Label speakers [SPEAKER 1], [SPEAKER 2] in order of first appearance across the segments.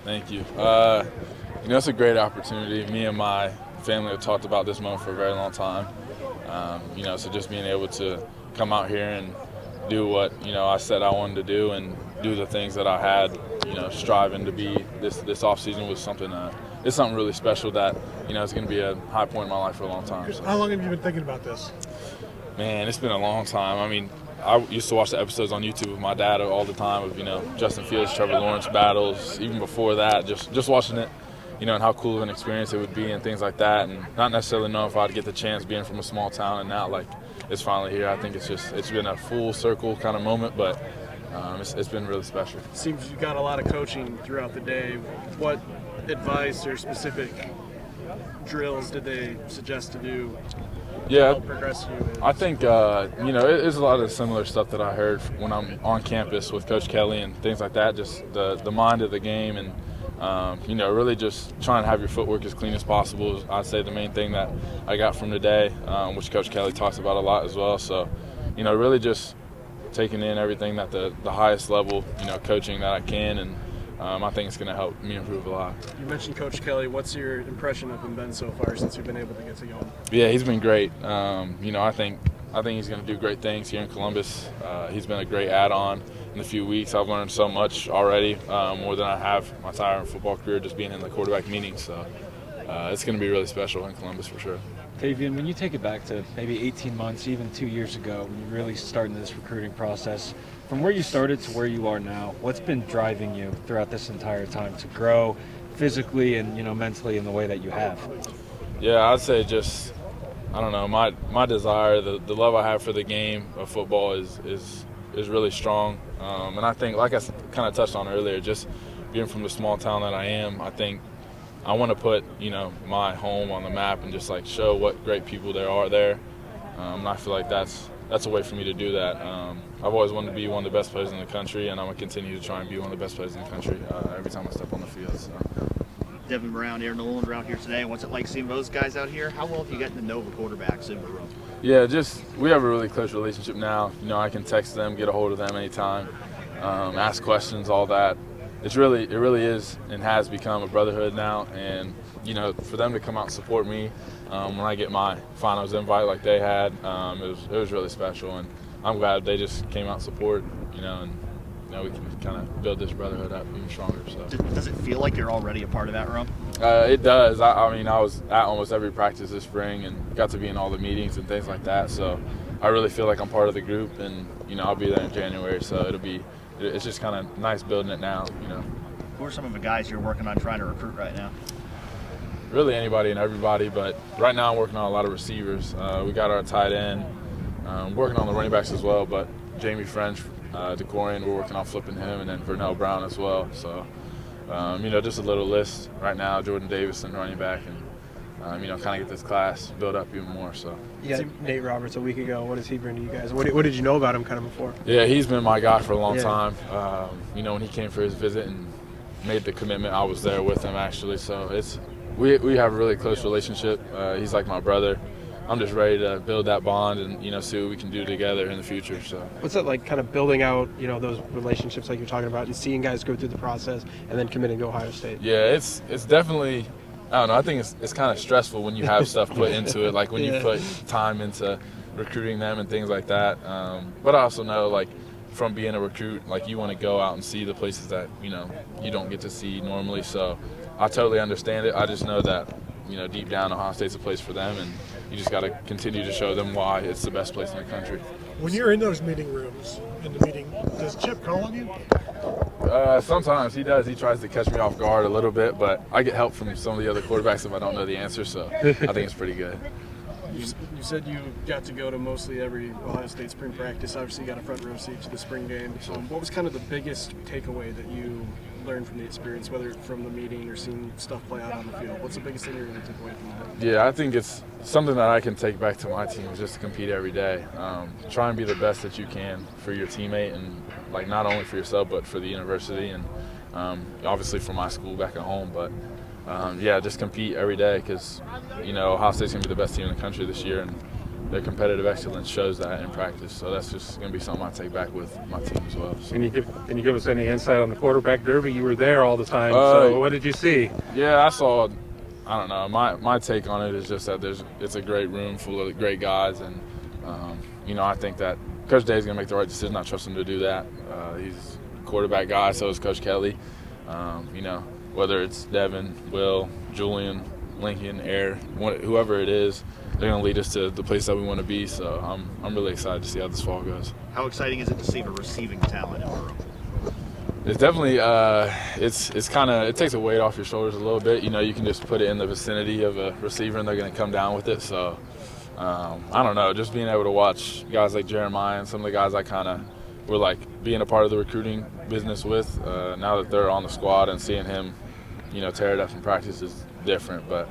[SPEAKER 1] Thank you. It's a great opportunity. Me and my family have talked about this moment for a very long time. So just being able to come out here and do what, I said I wanted to do and do the things that I had, striving to be this off season was something it's something really special that, it's going to be a high point in my life for a long time. So.
[SPEAKER 2] How long have you been thinking about this?
[SPEAKER 1] Man, it's been a long time. I mean, I used to watch the episodes on YouTube with my dad all the time of, Justin Fields, Trevor Lawrence battles. Even before that, just watching it, and how cool of an experience it would be and things like that. And not necessarily knowing if I'd get the chance being from a small town and now, it's finally here. I think it's been a full circle kind of moment, but it's been really special.
[SPEAKER 3] Seems you got a lot of coaching throughout the day. What advice or specific drills did they suggest to do?
[SPEAKER 1] Yeah,
[SPEAKER 3] Progress you?
[SPEAKER 1] I think, it's a lot of the similar stuff that I heard when I'm on campus with Coach Kelly and things like that, just the mind of the game and, really just trying to have your footwork as clean as possible is, I'd say, the main thing that I got from today, which Coach Kelly talks about a lot as well. So, really just taking in everything that the highest level, coaching that I can, and I think it's going to help me improve a lot.
[SPEAKER 3] You mentioned Coach Kelly. What's your impression of him been so far since you've been able to get to know him?
[SPEAKER 1] Yeah, he's been great. I think he's going to do great things here in Columbus. He's been a great add-on in the few weeks. I've learned so much already, more than I have my entire football career just being in the quarterback meetings. So it's going to be really special in Columbus for sure.
[SPEAKER 4] Tavien, when you take it back to maybe 18 months, even 2 years ago, when you really started this recruiting process, from where you started to where you are now, what's been driving you throughout this entire time to grow physically and mentally in the way that you have?
[SPEAKER 1] Yeah, I'd say just, I don't know, my desire, the love I have for the game of football is really strong. And I think, like I kind of touched on earlier, just being from the small town that I am, I think I want to put, my home on the map and just show what great people there are there. And I feel like that's a way for me to do that. I've always wanted to be one of the best players in the country, and I'm going to continue to try and be one of the best players in the country every time I step on the field. So.
[SPEAKER 5] Devin Brown, Aaron Nolan around here today. What's it like seeing those guys out here? How well have you gotten to know the quarterbacks in the room?
[SPEAKER 1] Yeah, we have a really close relationship now. I can text them, get a hold of them anytime, ask questions, all that. It really is and has become a brotherhood now, and for them to come out and support me when I get my finals invite like they had, it was really special, and I'm glad they just came out and support, and we can kind of build this brotherhood up even stronger. So
[SPEAKER 5] does it feel like you're already a part of that room?
[SPEAKER 1] It does. I was at almost every practice this spring and got to be in all the meetings and things like that. So I really feel like I'm part of the group, and I'll be there in January. So it's just kind of nice building it now.
[SPEAKER 5] Who are some of the guys you're working on trying to recruit right now?
[SPEAKER 1] Really anybody and everybody, but right now I'm working on a lot of receivers. We got our tight end, working on the running backs as well, but Jamie French, DeCorian, we're working on flipping him, and then Vernell Brown as well. So, just a little list right now, Jordan Davison running back, and, kind of get this class built up even more. So.
[SPEAKER 2] You got Nate Roberts a week ago. What does he bring to you guys? What did you know about him kind of before?
[SPEAKER 1] Yeah, he's been my guy for a long time. When he came for his visit and made the commitment, I was there with him actually. So we have a really close relationship. He's like my brother. I'm just ready to build that bond and see what we can do together in the future. So
[SPEAKER 2] what's it like, kind of building out those relationships like you're talking about, and seeing guys go through the process and then committing to Ohio State?
[SPEAKER 1] Yeah, it's definitely. I don't know. I think it's kind of stressful when you have stuff put into it, like when you put time into recruiting them and things like that. But I also know, from being a recruit, you want to go out and see the places that you don't get to see normally. So I totally understand it. I just know that deep down Ohio State's a place for them, and you just got to continue to show them why it's the best place in the country.
[SPEAKER 2] When you're in those meeting rooms, does Chip call on you?
[SPEAKER 1] Sometimes he does. He tries to catch me off guard a little bit, but I get help from some of the other quarterbacks if I don't know the answer, so I think it's pretty good.
[SPEAKER 3] You said you got to go to mostly every Ohio State spring practice. Obviously, you got a front row seat to the spring game. What was kind of the biggest takeaway that you learned from the experience, whether from the meeting or seeing stuff play out on the field? What's the biggest thing you really took away from that?
[SPEAKER 1] Yeah, I think it's something that I can take back to my team is just to compete every day. Try and be the best that you can for your teammate and, not only for yourself but for the university and obviously for my school back at home. But, just compete every day because, Ohio State's going to be the best team in the country this year. And their competitive excellence shows that in practice. So that's just going to be something I take back with my team as well. So.
[SPEAKER 6] Can you give us any insight on the quarterback derby? You were there all the time, so what did you see?
[SPEAKER 1] Yeah, I saw. I don't know. My take on it is just that it's a great room full of great guys, and I think that Coach Day is going to make the right decision. I trust him to do that. He's a quarterback guy, so is Coach Kelly. Whether it's Devin, Will, Julian, Lincoln, Air, whoever it is, they're going to lead us to the place that we want to be. So I'm really excited to see how this fall goes.
[SPEAKER 5] How exciting is it to see a receiving talent in Burrow?
[SPEAKER 1] It's definitely it's kind of, it takes a weight off your shoulders a little bit. You can just put it in the vicinity of a receiver and they're going to come down with it. So I don't know, just being able to watch guys like Jeremiah and some of the guys I kind of were like being a part of the recruiting business with, now that they're on the squad and seeing him, tear it up in practice is different. But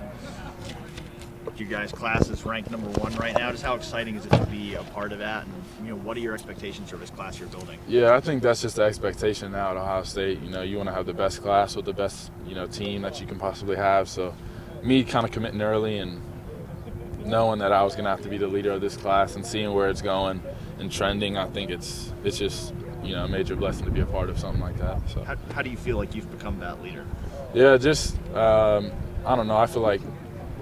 [SPEAKER 5] your guys' class is ranked #1 right now. Just how exciting is it to be a part of that? And what are your expectations for this class you're building?
[SPEAKER 1] Yeah, I think that's just the expectation now at Ohio State. You want to have the best class with the best team that you can possibly have. So me kind of committing early and knowing that I was going to have to be the leader of this class and seeing where it's going and trending, I think it's just a major blessing to be a part of something like that. So
[SPEAKER 5] how do you feel like you've become that leader?
[SPEAKER 1] Yeah, just I don't know. I feel like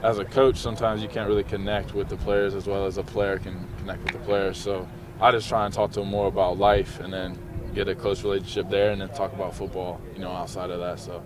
[SPEAKER 1] as a coach, sometimes you can't really connect with the players as well as a player can connect with the players. So I just try and talk to them more about life and then get a close relationship there and then talk about football, outside of that. So